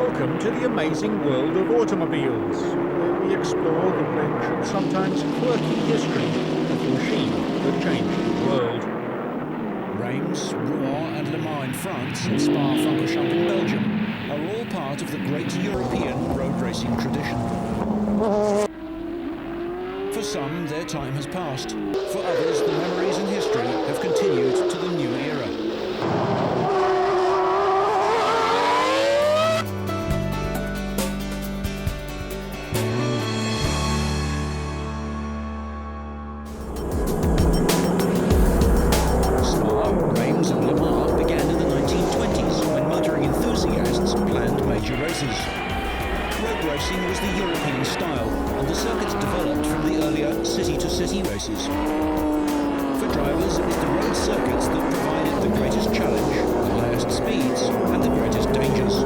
Welcome to the amazing world of automobiles, where we explore the rich and sometimes quirky history of the machine that changed the world. Reims, Rouen and Le Mans in France and Spa-Francorchamps in Belgium are all part of the great European road racing tradition. For some, their time has passed. For others, the memories and history have continued to the new era. Racing was the European style, and the circuits developed from the earlier city-to-city races. For drivers, it was the road circuits that provided the greatest challenge, the highest speeds, and the greatest dangers.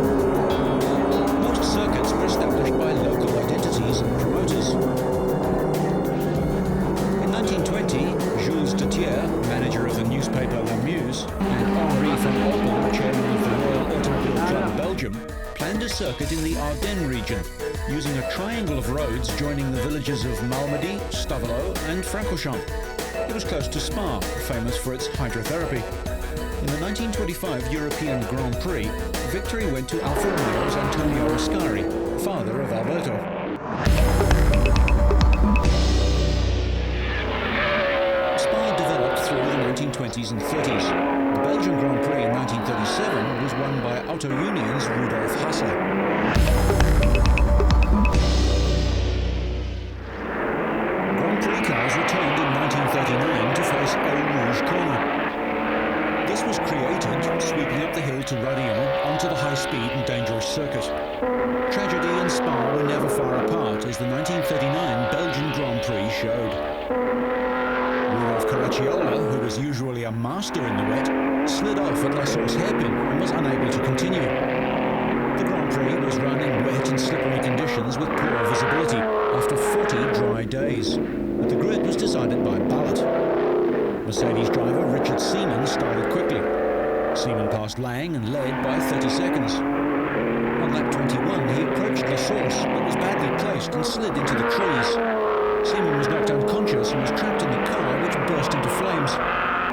Most circuits were established by local identities and promoters. In 1920, Jules Tetier, manager of the newspaper La Muse, and Henri van Opel, chairman of the Royal Automobile Club of Belgium, planned a circuit in the Ardennes region, using a triangle of roads joining the villages of Malmedy, Stavelot and Francorchamps. It was close to Spa, famous for its hydrotherapy. In the 1925 European Grand Prix, victory went to Alfa Romeo's Antonio Ascari, father of Alberto. Spa developed through the 1920s and 30s. The Belgian Grand Prix in 1937 was won by Auto Union's Rudolf Hasse. Grand Prix cars returned in 1939 to face Eau Rouge Corner. This was created, sweeping up the hill to Radillon onto the high-speed and dangerous circuit. Tragedy and Spa were never far apart, as the 1939 Belgian Grand Prix showed. Rudolf Caracciola, who was usually a master in the wet, slid off at La Source hairpin and was unable to continue. The Grand Prix was run in wet and slippery conditions with poor visibility after 40 dry days, but the grid was decided by ballot. Mercedes driver Richard Seaman started quickly. Seaman passed Lang and led by 30 seconds. On lap 21 he approached La Source but was badly placed and slid into the trees. Seaman was knocked unconscious and was trapped in the car, which burst into flames.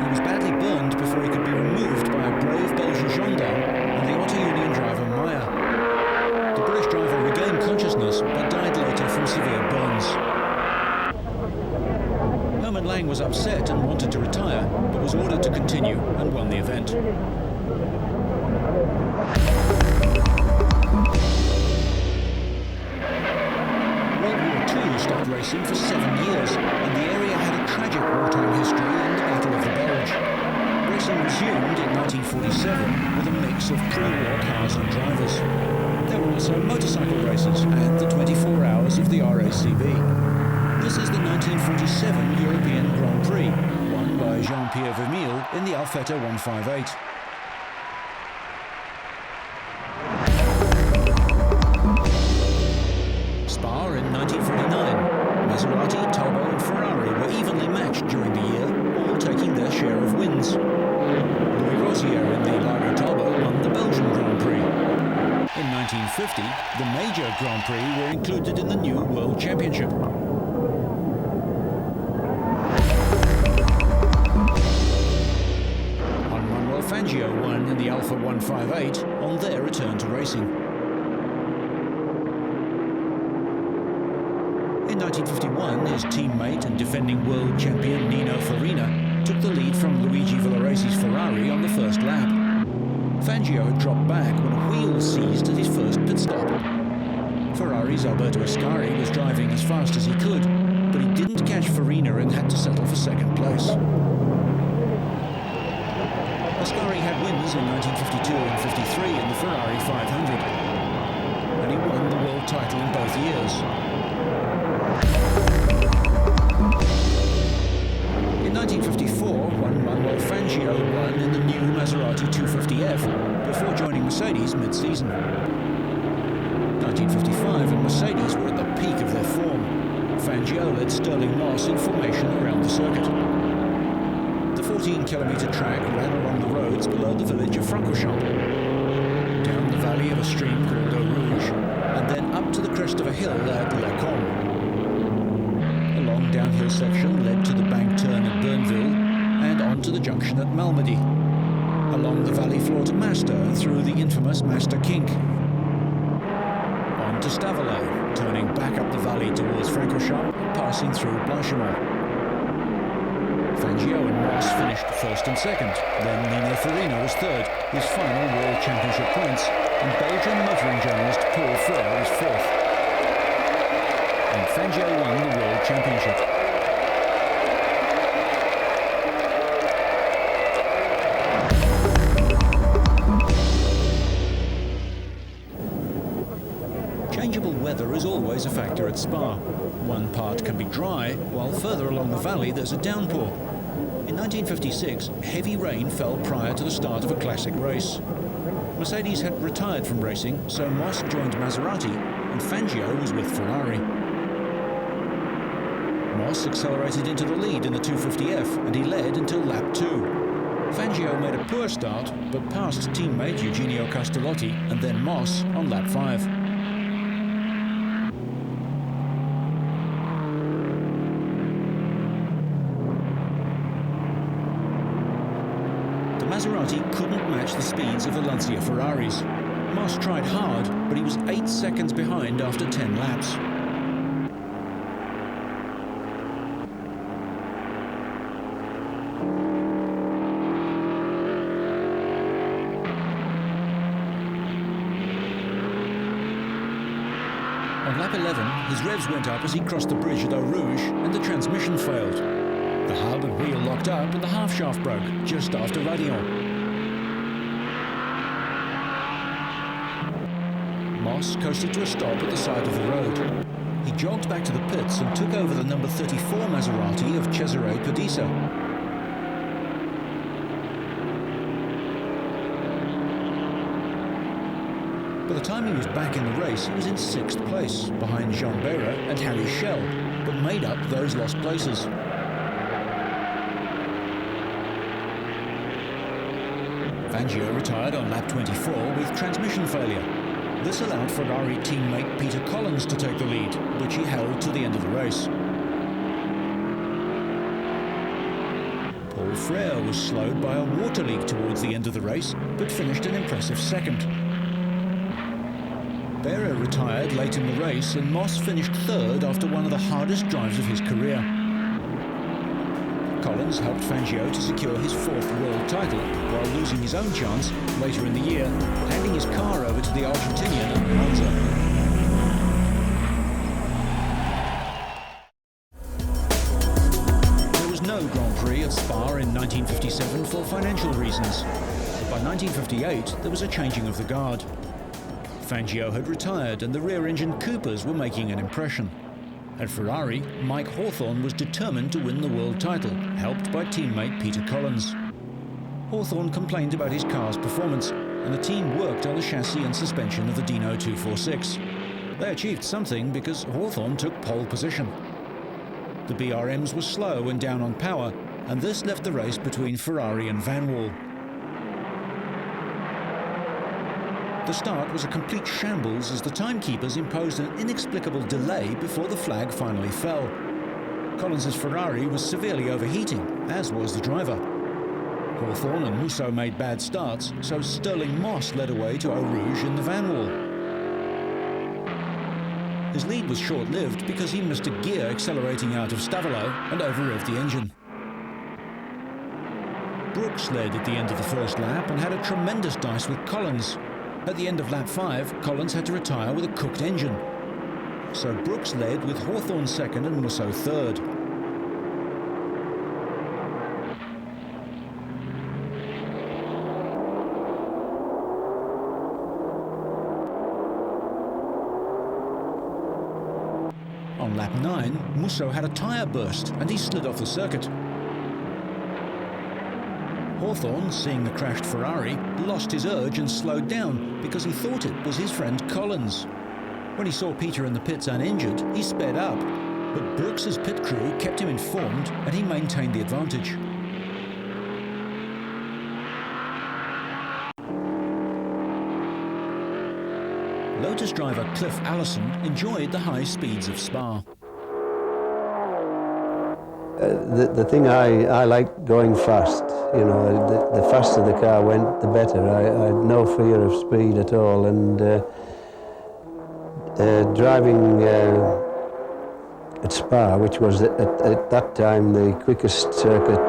He was badly burned before he could be removed by a brave Belgian gendarme and the Auto Union driver Meyer. The British driver regained consciousness but died later from severe burns. Herman Lang was upset and wanted to retire, but was ordered to continue and won the event. Stopped racing for 7 years, and the area had a tragic wartime history in the Battle of the Bulge. Racing resumed in 1947 with a mix of pre-war cars and drivers. There were also motorcycle races and the 24 hours of the RACB. This is the 1947 European Grand Prix, won by Jean-Pierre Vermeil in the Alfetta 158. In 1949, Maserati, Talbot and Ferrari were evenly matched during the year, all taking their share of wins. Louis Rosier in the Largo Talbot won the Belgian Grand Prix. In 1950, the major Grand Prix were included in the new World Championship. Juan Manuel Fangio won in the Alfa 158 on their return to racing. In 1951, his teammate and defending world champion Nino Farina took the lead from Luigi Villaresi's Ferrari on the first lap. Fangio had dropped back when a wheel seized at his first pit stop. Ferrari's Alberto Ascari was driving as fast as he could, but he didn't catch Farina and had to settle for second place. Ascari had wins in 1952 and 53 in the Ferrari 500, and he won the world title in both years. In 1954, Juan Manuel Fangio won in the new Maserati 250F before joining Mercedes mid-season. 1955 and Mercedes were at the peak of their form. Fangio led Sterling Moss in formation around the circuit. The 14-kilometre track ran along the roads below the village of Francorchamps. Down the valley of a stream called Eau Rouge, and then up to the crest of a hill at La Combe. A long downhill section led to the bank turn at Bernville and on to the junction at Malmedy, along the valley floor to Master and through the infamous Master Kink. On to Stavelot, turning back up the valley towards Francorchamps, passing through Blanchemont. Fangio and Moss finished first and second, then Nino Farina was third, his final World Championship points, and Belgian motoring journalist Paul Frere was fourth. And Fangio won the World Championship. Changeable weather is always a factor at Spa. One part can be dry, while further along the valley there's a downpour. In 1956, heavy rain fell prior to the start of a classic race. Mercedes had retired from racing, so Moss joined Maserati, and Fangio was with Ferrari. Moss accelerated into the lead in the 250F, and he led until lap 2. Fangio made a poor start, but passed teammate Eugenio Castellotti and then Moss on lap 5. Maserati couldn't match the speeds of the Lancia Ferraris. Moss tried hard, but he was 8 seconds behind after 10 laps. On lap 11, his revs went up as he crossed the bridge at Eau Rouge and the transmission failed. The hub and wheel locked up and the half shaft broke just after Radillon. Moss coasted to a stop at the side of the road. He jogged back to the pits and took over the number 34 Maserati of Cesare Perdisa. By the time he was back in the race, he was in 6th place, behind Jean Behra and Harry Schell, but made up those lost places. Fangio retired on lap 24 with transmission failure. This allowed Ferrari teammate Peter Collins to take the lead, which he held to the end of the race. Paul Frere was slowed by a water leak towards the end of the race, but finished an impressive second. Behra retired late in the race, and Moss finished third after one of the hardest drives of his career. Collins helped Fangio to secure his 4th world title, while losing his own chance later in the year, handing his car over to the Argentinian at Monza. There was no Grand Prix at Spa in 1957 for financial reasons. By 1958, there was a changing of the guard. Fangio had retired, and the rear-engine Coopers were making an impression. At Ferrari, Mike Hawthorn was determined to win the world title, helped by teammate Peter Collins. Hawthorn complained about his car's performance, and the team worked on the chassis and suspension of the Dino 246. They achieved something because Hawthorn took pole position. The BRMs were slow and down on power, and this left the race between Ferrari and Van Wall. The start was a complete shambles as the timekeepers imposed an inexplicable delay before the flag finally fell. Collins's Ferrari was severely overheating, as was the driver. Hawthorn and Musso made bad starts, so Sterling Moss led away to Eau Rouge in the Van Wall. His lead was short-lived because he missed a gear accelerating out of Stavelot and overrevved the engine. Brooks led at the end of the first lap and had a tremendous dice with Collins. At the end of lap 5, Collins had to retire with a cooked engine. So Brooks led with Hawthorn second and Musso third. On lap 9, Musso had a tyre burst and he slid off the circuit. Hawthorn, seeing the crashed Ferrari, lost his urge and slowed down because he thought it was his friend Collins. When he saw Peter in the pits uninjured, he sped up, but Brooks's pit crew kept him informed and he maintained the advantage. Lotus driver Cliff Allison enjoyed the high speeds of Spa. The thing I like going fast, you know, the faster the car went, the better. I had no fear of speed at all, and driving at Spa, which was at that time the quickest circuit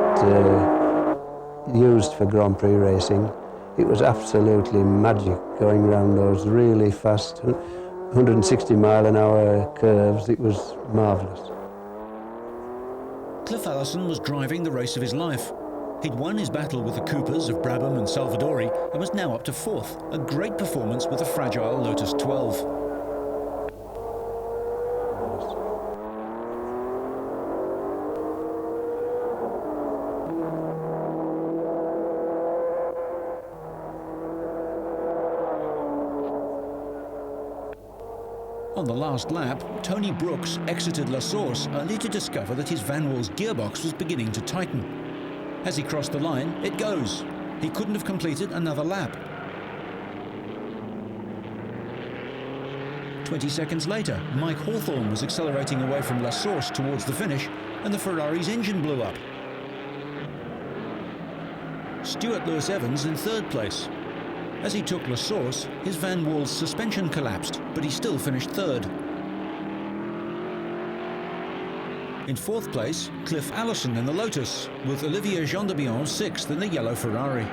used for Grand Prix racing, it was absolutely magic going around those really fast 160 mile an hour curves. It was marvellous. Cliff Allison was driving the race of his life. He'd won his battle with the Coopers of Brabham and Salvadori and was now up to 4th, a great performance with a fragile Lotus 12. On the last lap, Tony Brooks exited La Source only to discover that his Van Wall's gearbox was beginning to tighten. As he crossed the line, it goes. He couldn't have completed another lap. 20 seconds later, Mike Hawthorne was accelerating away from La Source towards the finish, and the Ferrari's engine blew up. Stuart Lewis-Evans in 3rd place. As he took La Source, his Van Wall's suspension collapsed, but he still finished 3rd. In 4th place, Cliff Allison in the Lotus, with Olivier Gendebien 6th in the yellow Ferrari.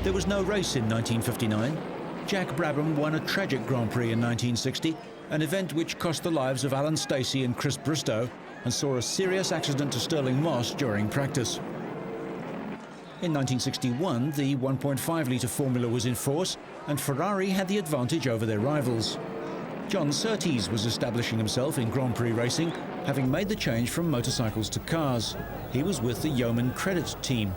There was no race in 1959. Jack Brabham won a tragic Grand Prix in 1960, an event which cost the lives of Alan Stacey and Chris Bristow and saw a serious accident to Stirling Moss during practice. In 1961, the 1.5-litre formula was in force and Ferrari had the advantage over their rivals. John Surtees was establishing himself in Grand Prix racing, having made the change from motorcycles to cars. He was with the Yeoman Credit team.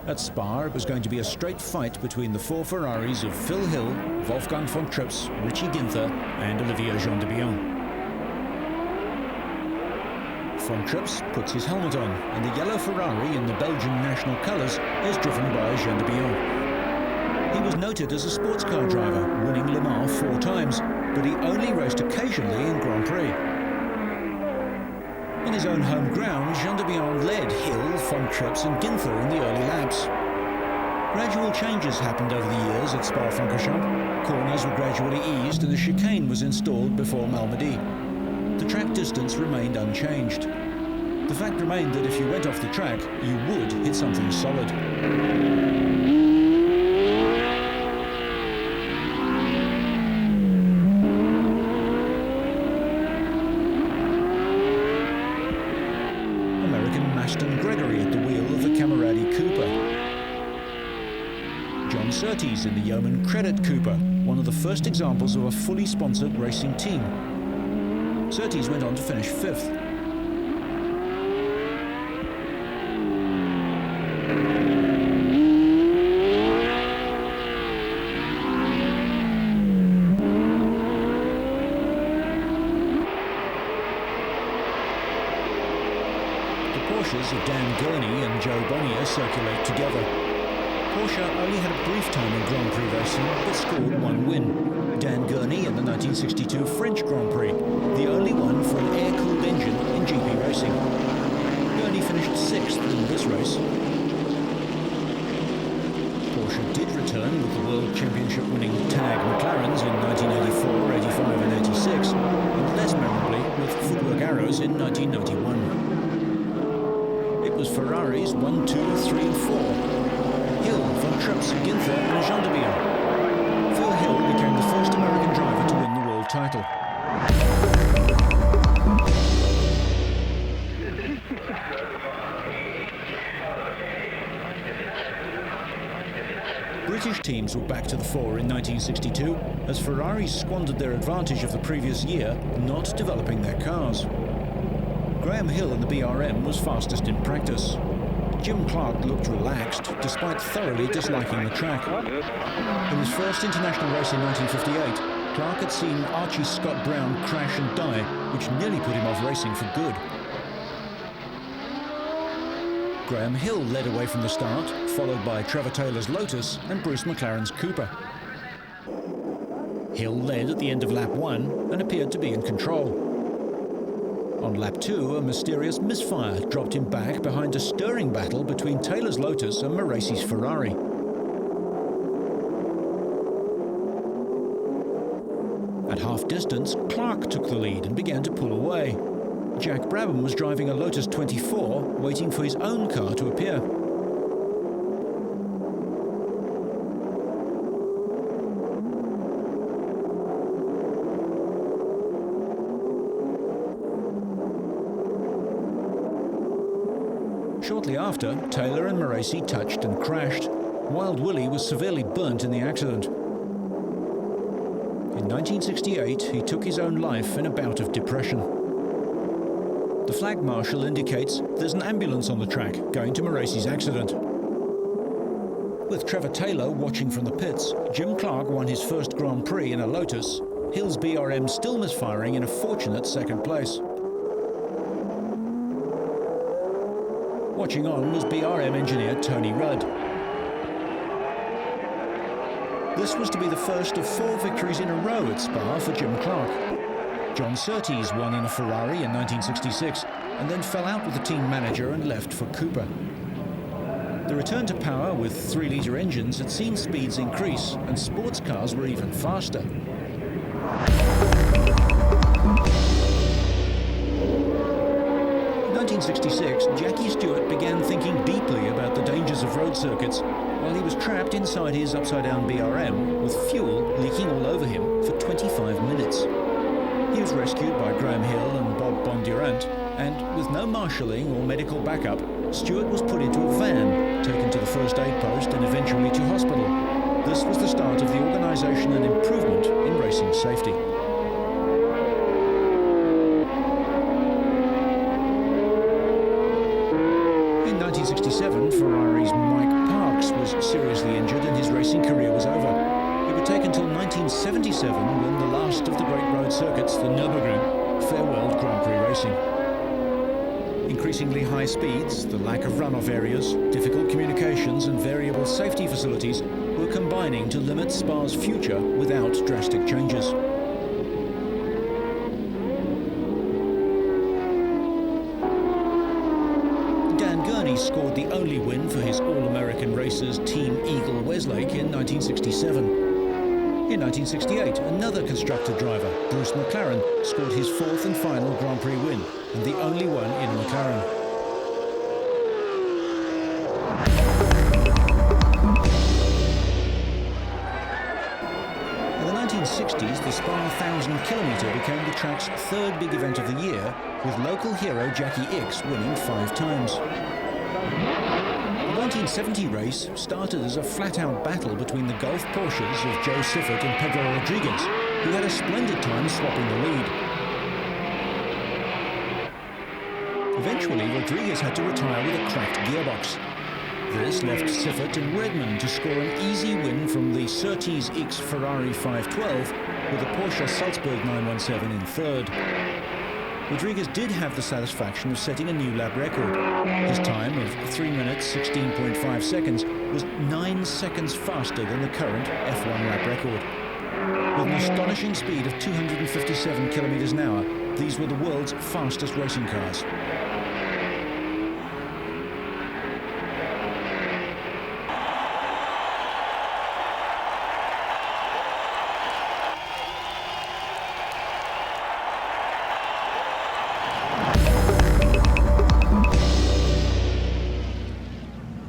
At Spa, it was going to be a straight fight between the 4 Ferraris of Phil Hill, Wolfgang von Trips, Richie Ginther and Olivier Gendebien. Von Trips puts his helmet on, and the yellow Ferrari in the Belgian national colours is driven by Gendebien. He was noted as a sports car driver, winning Le Mans 4 times, but he only raced occasionally in Grand Prix. In his own home ground, Gendebien led Hill, von Trips and Ginther in the early laps. Gradual changes happened over the years at Spa-Francorchamps. Corners were gradually eased and a chicane was installed before Malmedy. The track distance remained unchanged. The fact remained that if you went off the track, you would hit something solid. Surtees in the Yeoman Credit Cooper, one of the first examples of a fully sponsored racing team. Surtees went on to finish 5th. The Porsches of Dan Gurney and Joe Bonnier circulate together. Porsche only had a brief time in Grand Prix racing, but scored 1 win. Dan Gurney in the 1962 French Grand Prix, the only one for an air-cooled engine in GP racing. Gurney finished 6th in this race. Porsche did return with the World Championship winning tag McLarens in 1984, 85 and 86, and less memorably with footwork arrows in 1991. It was Ferraris 1, 2, 3 and 4. Hill, von Trips, Ginther and Gendebien. Phil Hill became the first American driver to win the world title. British teams were back to the fore in 1962 as Ferrari squandered their advantage of the previous year, not developing their cars. Graham Hill in the BRM was fastest in practice. Jim Clark looked relaxed, despite thoroughly disliking the track. In his first international race in 1958, Clark had seen Archie Scott Brown crash and die, which nearly put him off racing for good. Graham Hill led away from the start, followed by Trevor Taylor's Lotus and Bruce McLaren's Cooper. Hill led at the end of lap 1 and appeared to be in control. On lap 2, a mysterious misfire dropped him back behind a stirring battle between Taylor's Lotus and Maserati's Ferrari. At half distance, Clark took the lead and began to pull away. Jack Brabham was driving a Lotus 24, waiting for his own car to appear. Shortly after, Taylor and Maserati touched and crashed. Wild Willie was severely burnt in the accident. In 1968, he took his own life in a bout of depression. The flag marshal indicates there's an ambulance on the track going to Maserati's accident. With Trevor Taylor watching from the pits, Jim Clark won his first Grand Prix in a Lotus, Hill's BRM still misfiring in a fortunate second place. Watching on was BRM engineer Tony Rudd. This was to be the first of 4 victories in a row at Spa for Jim Clark. John Surtees won in a Ferrari in 1966 and then fell out with the team manager and left for Cooper. The return to power with 3-litre engines had seen speeds increase and sports cars were even faster. In 1966, Jackie Stewart began thinking deeply about the dangers of road circuits while he was trapped inside his upside-down BRM with fuel leaking all over him for 25 minutes. He was rescued by Graham Hill and Bob Bondurant, and with no marshalling or medical backup, Stewart was put into a van, taken to the first aid post and eventually to hospital. This was the start of the organisation and improvement in racing safety. In 1967, Ferrari's Mike Parks was seriously injured and his racing career was over. It would take until 1977 when the last of the great road circuits, the Nürburgring, farewelled Grand Prix racing. Increasingly high speeds, the lack of runoff areas, difficult communications and variable safety facilities were combining to limit Spa's future without drastic changes. Dan Gurney scored the only win for his All-American Racers Team Eagle Westlake in 1967. In 1968, another constructor driver, Bruce McLaren, scored his 4th and final Grand Prix win, and the only one in a McLaren. In the 1960s, the Spa 1000 kilometre became the track's 3rd big event of the year, with local hero Jackie Ickx winning 5 times. The 1970 race started as a flat-out battle between the Golf Porsches of Joe Siffert and Pedro Rodriguez, who had a splendid time swapping the lead. Eventually, Rodriguez had to retire with a cracked gearbox. This left Siffert and Redmond to score an easy win from the Surtees Ickx Ferrari 512 with a Porsche Salzburg 917 in 3rd. Rodriguez did have the satisfaction of setting a new lap record. His time of 3 minutes 16.5 seconds was 9 seconds faster than the current F1 lap record. With an astonishing speed of 257 kilometers an hour, these were the world's fastest racing cars.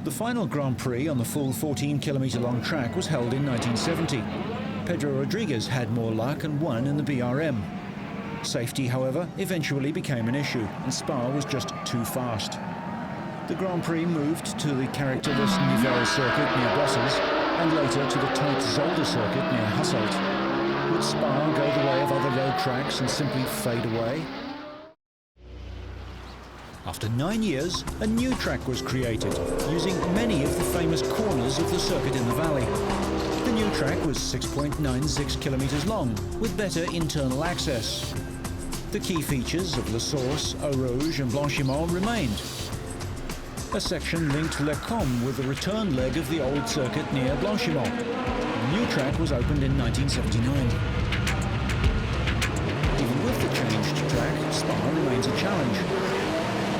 The final Grand Prix on the full 14-kilometre-long track was held in 1970. Pedro Rodriguez had more luck and won in the BRM. Safety, however, eventually became an issue, and Spa was just too fast. The Grand Prix moved to the characterless Nivelles circuit near Brussels, and later to the tight Zolder circuit near Hasselt. Would Spa go the way of other road tracks and simply fade away? After 9 years, a new track was created, using many of the famous corners of the circuit in the valley. The new new track was 6.96 kilometres long, with better internal access. The key features of La Source, Eau Rouge and Blanchiment remained. A section linked Le Combe with the return leg of the old circuit near Blanchiment. The new track was opened in 1979. Even with the changed track, Spa remains a challenge.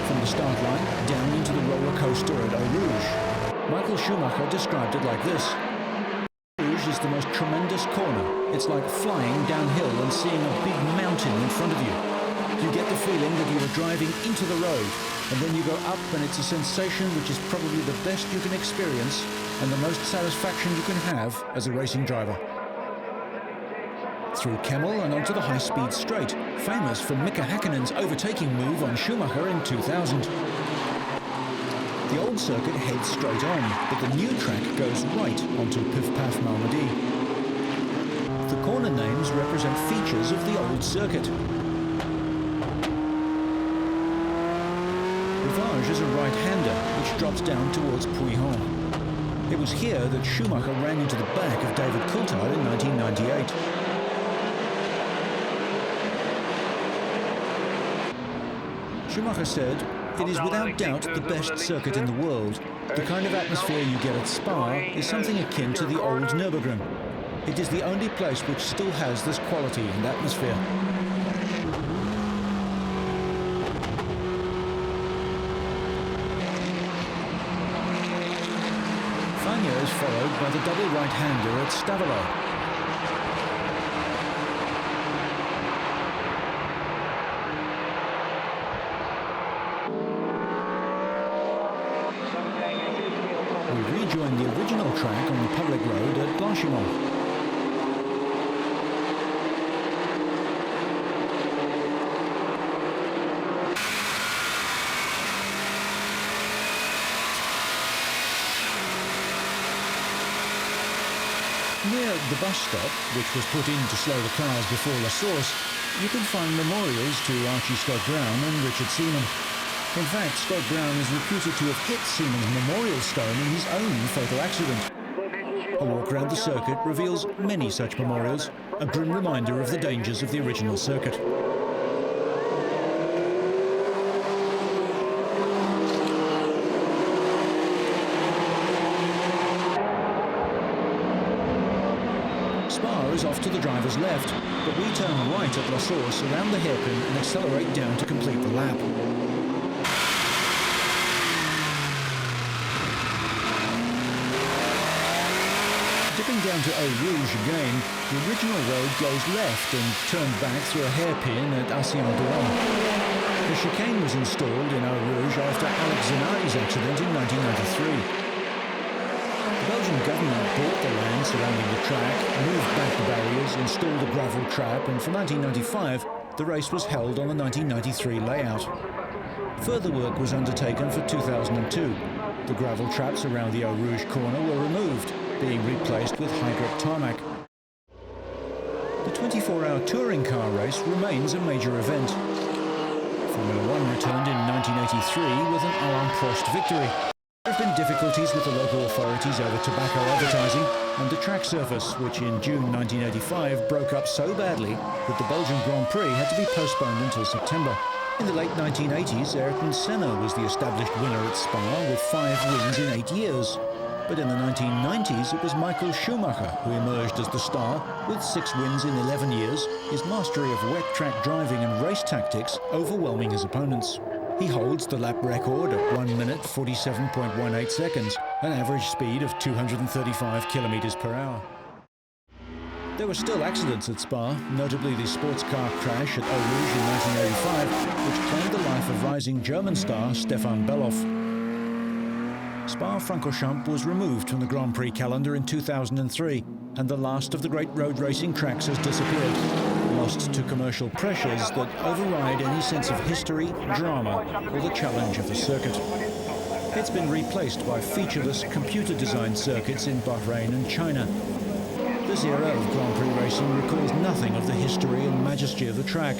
From the start line, down into the roller coaster at Eau Rouge. Michael Schumacher described it like this. Rouge is the most tremendous corner. It's like flying downhill and seeing a big mountain in front of you. You get the feeling that you are driving into the road, and then you go up and it's a sensation which is probably the best you can experience and the most satisfaction you can have as a racing driver. Through Kemmel and onto the high-speed straight, famous for Mika Häkkinen's overtaking move on Schumacher in 2000. The old circuit heads straight on, but the new track goes right onto Pif Paf Malmedy. The corner names represent features of the old circuit. Rivage is a right-hander, which drops down towards Pouillon. It was here that Schumacher ran into the back of David Coulthard in 1998. Schumacher said, "It is without doubt the best circuit in the world. The kind of atmosphere you get at Spa is something akin to the old Nürburgring. It is the only place which still has this quality and atmosphere." Fangio is followed by the double right-hander at Stavelot. We rejoin the original track on the public road at Blanchiment. Near the bus stop, which was put in to slow the cars before La Source, you can find memorials to Archie Scott Brown and Richard Seaman. In fact, Scott Brown is reputed to have hit Seaman's memorial stone in his own fatal accident. A walk around the circuit reveals many such memorials, a grim reminder of the dangers of the original circuit. Spa is off to the driver's left, but we turn right at La Source around the hairpin and accelerate down to complete the lap. Dipping down to Eau Rouge again, the original road goes left and turned back through a hairpin at Assiens-Douan. The chicane was installed in Eau Rouge after Alex Zenari's accident in 1993. The Belgian government bought the land surrounding the track, moved back the barriers, installed a gravel trap, and for 1995, the race was held on the 1993 layout. Further work was undertaken for 2002. The gravel traps around the Eau Rouge corner were removed, being replaced with high-grip tarmac. The 24-hour touring car race remains a major event. Formula One returned in 1983 with an Alain Prost victory. There have been difficulties with the local authorities over tobacco advertising and the track surface, which in June 1985 broke up so badly that the Belgian Grand Prix had to be postponed until September. In the late 1980s, Ayrton Senna was the established winner at Spa with 5 wins in 8 years. But in the 1990s, it was Michael Schumacher who emerged as the star with 6 wins in 11 years, his mastery of wet track driving and race tactics overwhelming his opponents. He holds the lap record at 1 minute 47.18 seconds, an average speed of 235 kilometers per hour. There were still accidents at Spa, notably the sports car crash at Eau Rouge in 1985, which claimed the life of rising German star Stefan Bellof. Spa-Francorchamps was removed from the Grand Prix calendar in 2003, and the last of the great road racing tracks has disappeared, lost to commercial pressures that override any sense of history, drama, or the challenge of the circuit. It's been replaced by featureless, computer-designed circuits in Bahrain and China. This era of Grand Prix racing recalls nothing of the history and majesty of the track,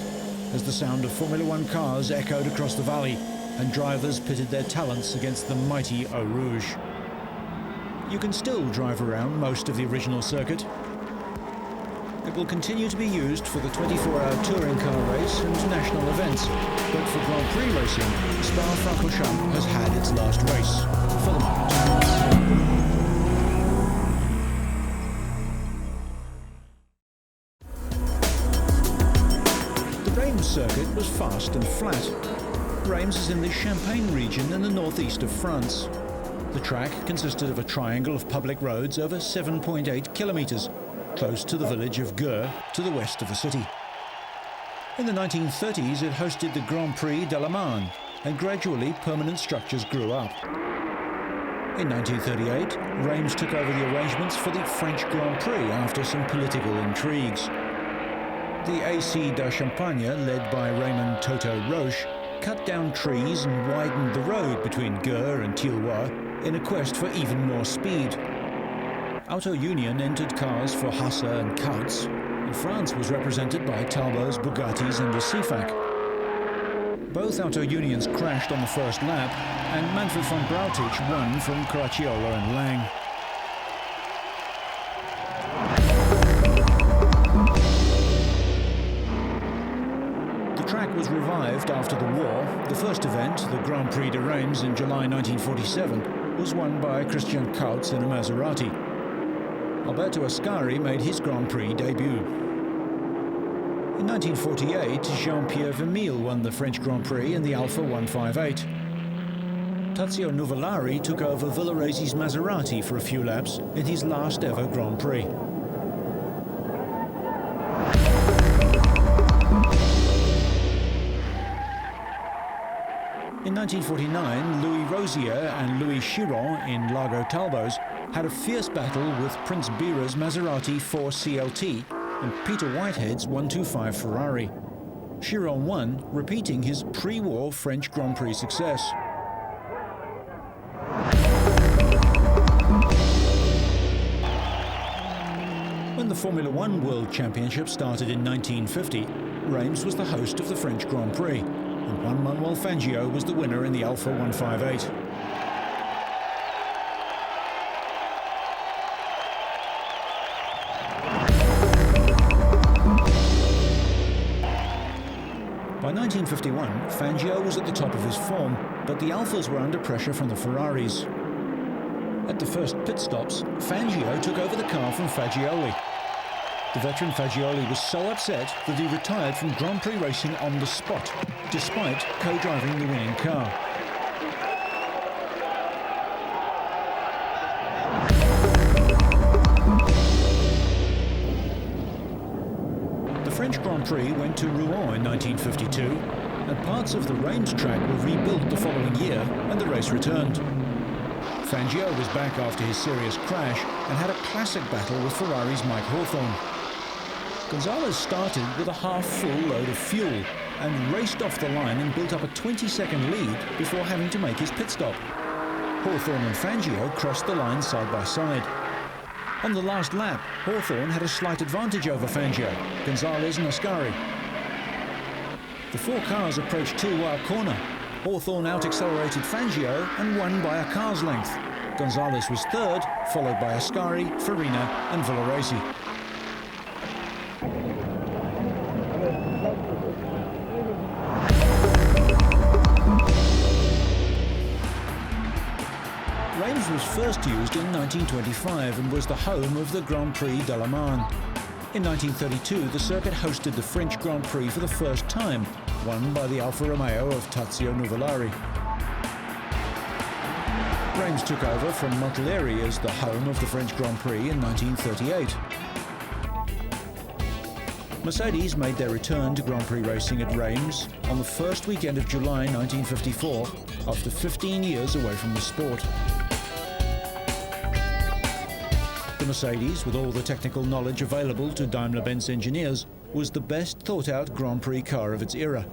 as the sound of Formula One cars echoed across the valley, and drivers pitted their talents against the mighty Eau Rouge. You can still drive around most of the original circuit. It will continue to be used for the 24-hour touring car race and national events, but for Grand Prix racing, Spa-Francorchamps has had its last race, for the moment. The Reims circuit was fast and flat. Reims is in the Champagne region in the northeast of France. The track consisted of a triangle of public roads over 7.8 kilometres, close to the village of Gurs, to the west of the city. In the 1930s, it hosted the Grand Prix de la Marne, and gradually permanent structures grew up. In 1938, Reims took over the arrangements for the French Grand Prix after some political intrigues. The AC de Champagne, led by Raymond Toto Roche, cut down trees and widened the road between Gurs and Tilloy in a quest for even more speed. Auto Union entered cars for Hasse and Kautz, and France was represented by Talbots, Bugattis and the CFAC. Both Auto Unions crashed on the first lap, and Manfred van Brautich won from Caracciola and Lang. The track was revived after the war. The first event, the Grand Prix de Reims in July 1947, was won by Christian Kautz in a Maserati. Alberto Ascari made his Grand Prix debut. In 1948, Jean-Pierre Vermeulen won the French Grand Prix in the Alfa 158. Tazio Nuvolari took over Villaresi's Maserati for a few laps in his last ever Grand Prix. In 1949, Louis Rosier and Louis Chiron in Largo Talbos had a fierce battle with Prince Bira's Maserati 4 CLT and Peter Whitehead's 125 Ferrari. Chiron won, repeating his pre-war French Grand Prix success. When the Formula One World Championship started in 1950, Reims was the host of the French Grand Prix, and Juan Manuel Fangio was the winner in the Alfa 158. By 1951, Fangio was at the top of his form, but the Alfas were under pressure from the Ferraris. At the first pit stops, Fangio took over the car from Fagioli. The veteran Fagioli was so upset that he retired from Grand Prix racing on the spot, despite co-driving the winning car. The French Grand Prix went to Rouen in 1952, and parts of the Reims track were rebuilt the following year, and the race returned. Fangio was back after his serious crash and had a classic battle with Ferrari's Mike Hawthorn. Gonzalez started with a half-full load of fuel and raced off the line and built up a 20-second lead before having to make his pit stop. Hawthorn and Fangio crossed the line side by side. On the last lap, Hawthorn had a slight advantage over Fangio, Gonzalez and Ascari. The four cars approached Tilloy corner. Hawthorn out-accelerated Fangio and won by a car's length. Gonzalez was third, followed by Ascari, Farina and Villaresi. Reims was first used in 1925 and was the home of the Grand Prix de la Marne. In 1932, the circuit hosted the French Grand Prix for the first time, won by the Alfa Romeo of Tazio Nuvolari. Reims took over from Montelleri as the home of the French Grand Prix in 1938. Mercedes made their return to Grand Prix racing at Reims on the first weekend of July 1954, after 15 years away from the sport. The Mercedes, with all the technical knowledge available to Daimler-Benz engineers, was the best thought-out Grand Prix car of its era.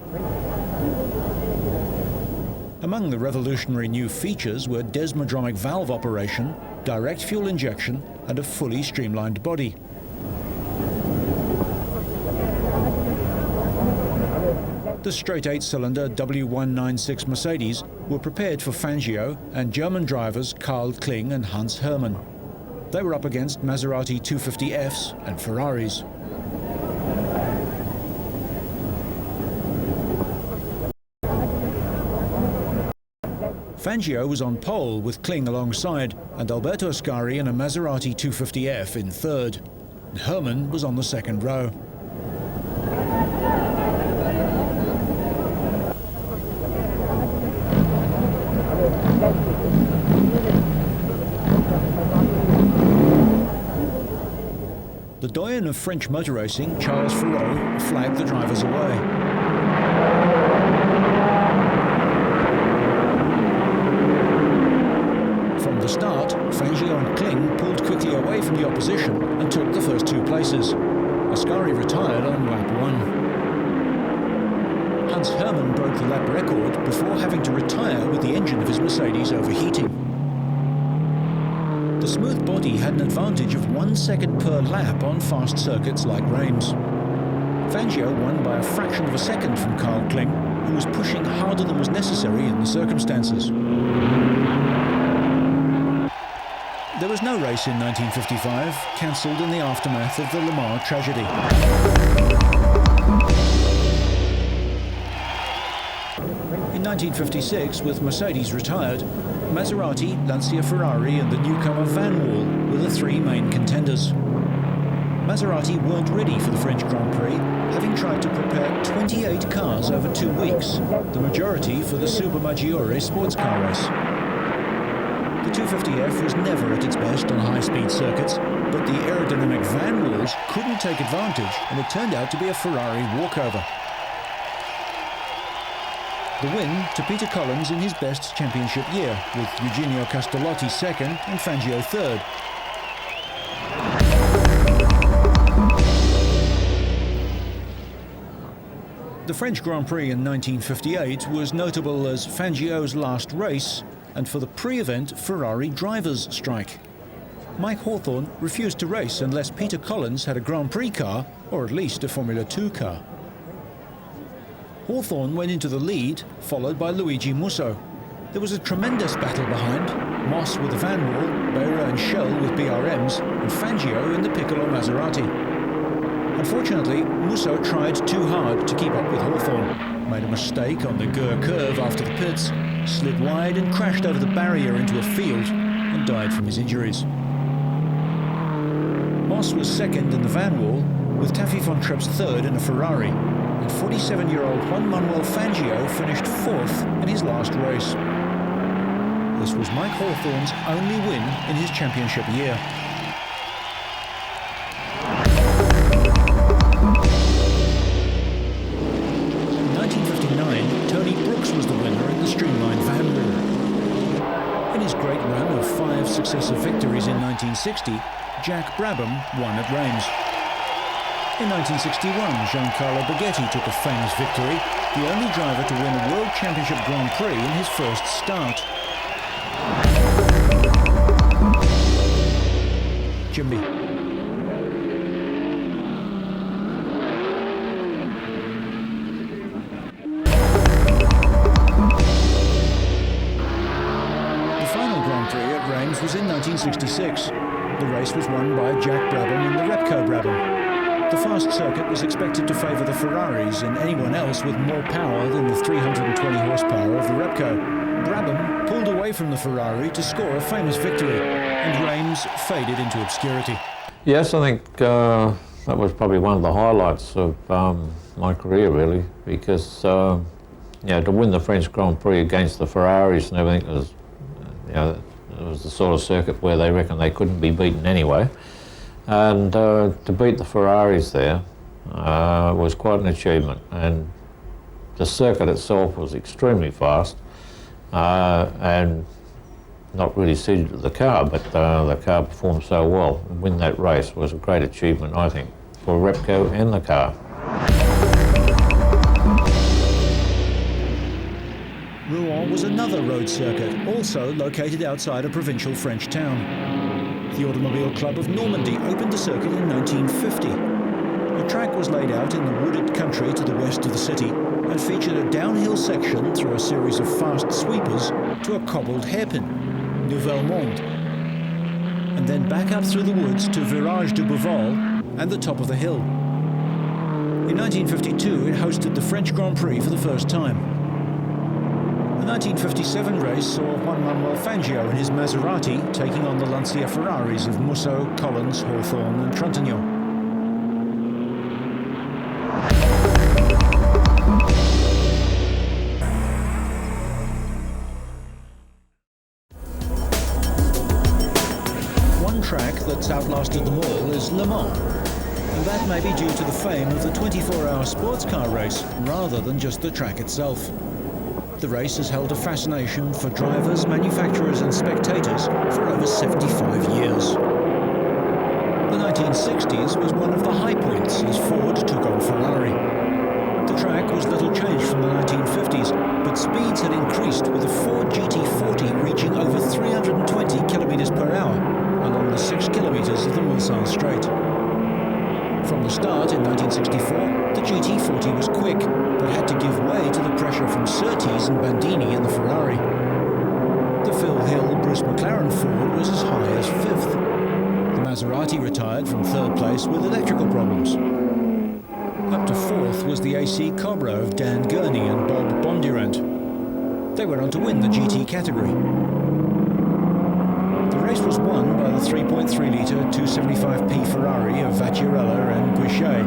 Among the revolutionary new features were desmodromic valve operation, direct fuel injection, and a fully streamlined body. The straight 8-cylinder W196 Mercedes were prepared for Fangio and German drivers Karl Kling and Hans Hermann. They were up against Maserati 250Fs and Ferraris. Fangio was on pole with Kling alongside, and Alberto Ascari in a Maserati 250F in third. Hermann was on the second row. The doyen of French motor racing, Charles Ferrot, flagged the drivers away. From the start, Fangio and Kling pulled quickly away from the opposition and took the first two places. Ascari retired on lap 1. Hans Hermann broke the lap record before having to retire with the engine of his Mercedes overheating. The smooth body had an advantage of 1 second per lap on fast circuits like Reims. Fangio won by a fraction of a second from Karl Kling, who was pushing harder than was necessary in the circumstances. There was no race in 1955, cancelled in the aftermath of the Le Mans tragedy. In 1956, with Mercedes retired, Maserati, Lancia Ferrari and the newcomer Van Wall were the three main contenders. Maserati weren't ready for the French Grand Prix, having tried to prepare 28 cars over 2 weeks, the majority for the Supermaggiore sports car race. The 250F was never at its best on high-speed circuits, but the aerodynamic Van Walls couldn't take advantage, and it turned out to be a Ferrari walkover. The win to Peter Collins in his best championship year, with Eugenio Castellotti second and Fangio third. The French Grand Prix in 1958 was notable as Fangio's last race, and for the pre-event Ferrari drivers' strike. Mike Hawthorn refused to race unless Peter Collins had a Grand Prix car, or at least a Formula 2 car. Hawthorn went into the lead, followed by Luigi Musso. There was a tremendous battle behind, Moss with the Van Wall, Beira and Shell with BRMs, and Fangio in the Piccolo Maserati. Unfortunately, Musso tried too hard to keep up with Hawthorn, made a mistake on the Gür curve after the pits, slid wide and crashed over the barrier into a field, and died from his injuries. Moss was second in the Van Wall, with Taffy von Trepp's third in a Ferrari, and 47-year-old Juan Manuel Fangio finished fourth in his last race. This was Mike Hawthorn's only win in his championship year. In 1959, Tony Brooks was the winner in the streamlined Van Wall. In his great run of 5 successive victories in 1960, Jack Brabham won at Reims. In 1961, Giancarlo Baghetti took a famous victory, the only driver to win a World Championship Grand Prix in his first start. Jimby. The final Grand Prix at Reims was in 1966. The race was won by Jack Brabham in the Repco Brabham. The fast circuit was expected to favour the Ferraris and anyone else with more power than the 320 horsepower of the Repco. Brabham pulled away from the Ferrari to score a famous victory, and Reims faded into obscurity. Yes, I think that was probably one of the highlights of my career, really, because to win the French Grand Prix against the Ferraris and everything was, it was the sort of circuit where they reckon they couldn't be beaten anyway. And to beat the Ferraris there was quite an achievement. And the circuit itself was extremely fast and not really suited to the car, but the car performed so well. And win that race was a great achievement, I think, for Repco and the car. Rouen was another road circuit, also located outside a provincial French town. The Automobile Club of Normandy opened the circuit in 1950. The track was laid out in the wooded country to the west of the city, and featured a downhill section through a series of fast sweepers to a cobbled hairpin, Nouvelle Monde, and then back up through the woods to Virage de Beauval and the top of the hill. In 1952, it hosted the French Grand Prix for the first time. The 1957 race saw Juan Manuel Fangio and his Maserati taking on the Lancia Ferraris of Musso, Collins, Hawthorne and Trintignant. One track that's outlasted them all is Le Mans. And that may be due to the fame of the 24-hour sports car race, rather than just the track itself. The race has held a fascination for drivers, manufacturers and spectators for over 75 years. The 1960s was one of the high points as Ford took on Ferrari. The track was little changed from the 1950s, but speeds had increased with the Ford GT40 reaching over 320 kilometers per hour along the 6 kilometers of the Mulsanne Straight. From the start in 1964, the GT40 was quick, but had to give way to the pressure from Surtees and Bandini in the Ferrari. The Phil Hill Bruce McLaren Ford was as high as 5th. The Maserati retired from 3rd place with electrical problems. Up to 4th was the AC Cobra of Dan Gurney and Bob Bondurant. They went on to win the GT category. The race was won by the 3.3-litre 275p Ferrari of Vacchiarella and Guichet,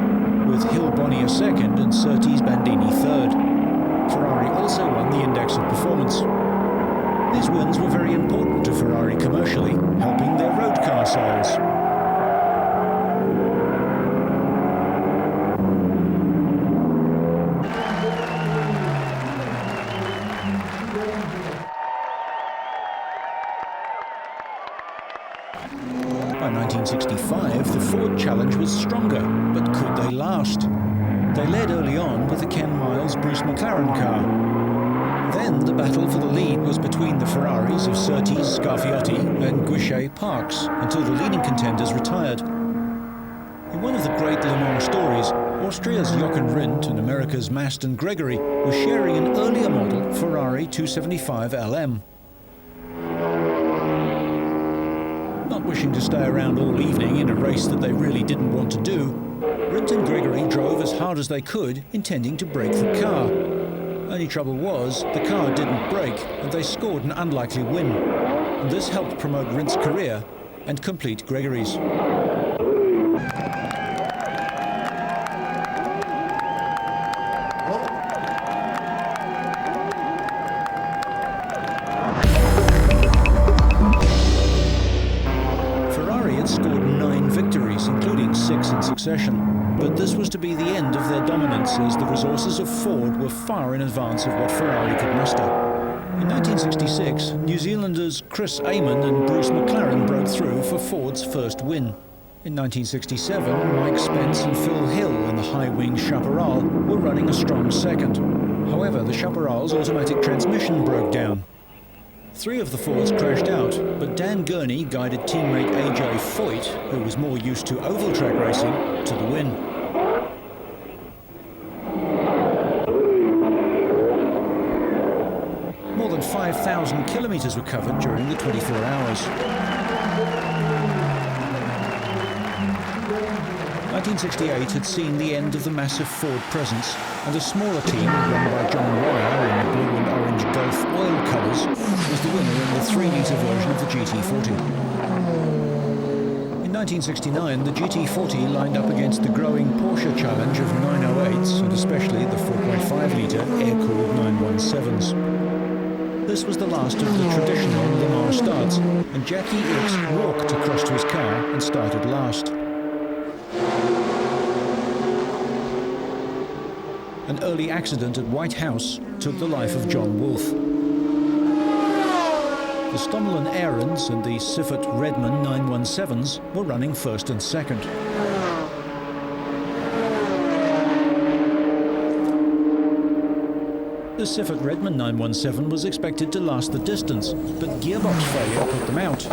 with Hill Bonnier second and Surtees Bandini third. Ferrari also won the Index of Performance. These wins were very important to Ferrari commercially, helping their road car sales. By 1965, the Ford challenge was stronger, but could they last? They led early on with the Ken Miles Bruce McLaren car. Then the battle for the lead was between the Ferraris of Surtees, Scarfiotti and Guichet Parks until the leading contenders retired. In one of the great Le Mans stories, Austria's Jochen Rindt and America's Maston Gregory were sharing an earlier model Ferrari 275 LM. Not wishing to stay around all evening in a race that they really didn't want to do, Rindt and Gregory drove as hard as they could, intending to break the car. Only trouble was, the car didn't break, and they scored an unlikely win. And this helped promote Rindt's career and complete Gregory's. Scored 9 victories, including 6 in succession. But this was to be the end of their dominance, as the resources of Ford were far in advance of what Ferrari could muster. In 1966, New Zealanders Chris Amon and Bruce McLaren broke through for Ford's first win. In 1967, Mike Spence and Phil Hill in the high-wing Chaparral were running a strong second. However, the Chaparral's automatic transmission broke down. 3 of the Fords crashed out, but Dan Gurney guided teammate AJ Foyt, who was more used to oval track racing, to the win. More than 5,000 kilometres were covered during the 24 hours. 1968 had seen the end of the massive Ford presence, and a smaller team, run by John Wyer in the blue and orange Gulf oil colours, was the winner in the 3-litre version of the GT40. In 1969, the GT40 lined up against the growing Porsche challenge of 908s, and especially the 4.5-litre air-cooled 917s. This was the last of the traditional Le Mans starts, and Jackie Ickx walked across to his car and started last. An early accident at White House took the life of John Wolfe. The Stommel & Ahrens and the Siffert Redman 917s were running first and second. The Siffert Redman 917 was expected to last the distance, but gearbox failure put them out.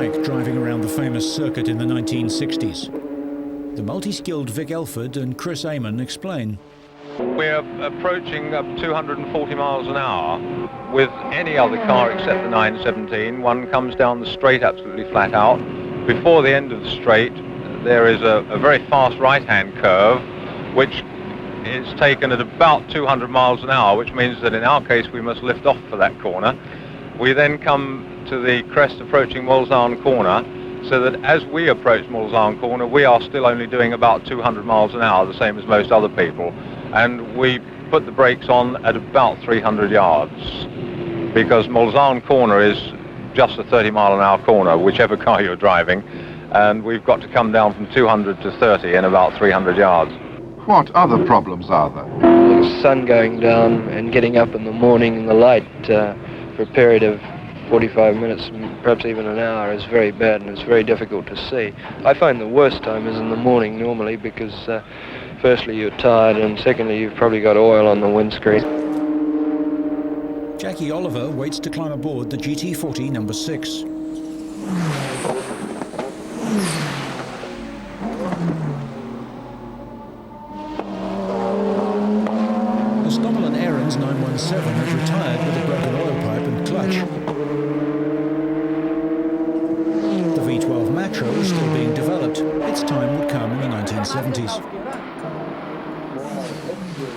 like driving around the famous circuit in the 1960s? The multi-skilled Vic Elford and Chris Amon explain. We're approaching up 240 miles an hour. With any other car except the 917, one comes down the straight absolutely flat out. Before the end of the straight, there is a very fast right-hand curve, which is taken at about 200 miles an hour, which means that in our case we must lift off for that corner. We then come to the crest approaching Mulsanne Corner, so that as we approach Mulsanne Corner, we are still only doing about 200 miles an hour, the same as most other people. And we put the brakes on at about 300 yards, because Mulsanne Corner is just a 30-mile-an-hour corner, whichever car you're driving, and we've got to come down from 200 to 30 in about 300 yards. What other problems are there? The sun going down and getting up in the morning in the light for a period of 45 minutes, perhaps even an hour, is very bad and it's very difficult to see. I find the worst time is in the morning normally, because firstly you're tired and secondly you've probably got oil on the windscreen. Jackie Oliver waits to climb aboard the GT40 number 6. The Stommel and Aaron's 917 has retired with a broken oil pipe and clutch. The V12 Matro is still being developed. Its time would come in the 1970s.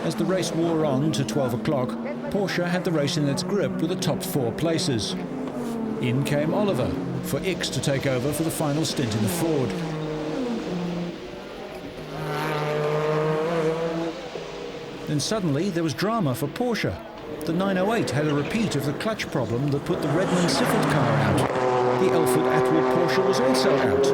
As the race wore on to 12 o'clock, Porsche had the race in its grip with the top 4 places. In came Oliver for X to take over for the final stint in the Ford. Then suddenly there was drama for Porsche. The 908 had a repeat of the clutch problem that put the Redmond-Sifford car out. The Elford Atwood Porsche was also out.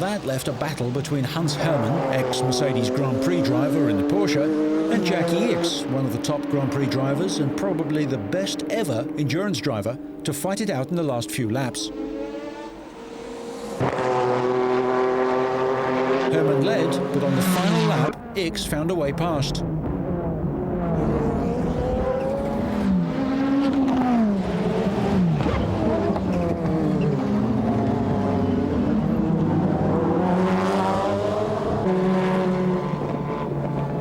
That left a battle between Hans Hermann, ex-Mercedes Grand Prix driver in the Porsche, and Jackie Ickx, one of the top Grand Prix drivers and probably the best ever endurance driver, to fight it out in the last few laps. Hermann led, but on the final lap, Ickx found a way past.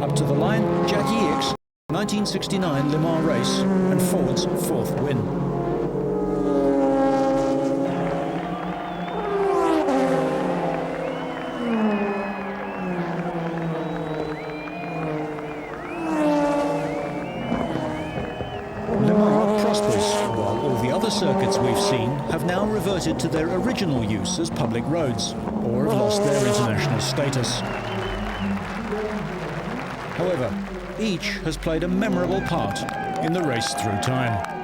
Up to the line, Jackie Ickx, 1969 Le Mans race, and Ford's 4th win. Circuits we've seen have now reverted to their original use as public roads, or have lost their international status. However, each has played a memorable part in the race through time.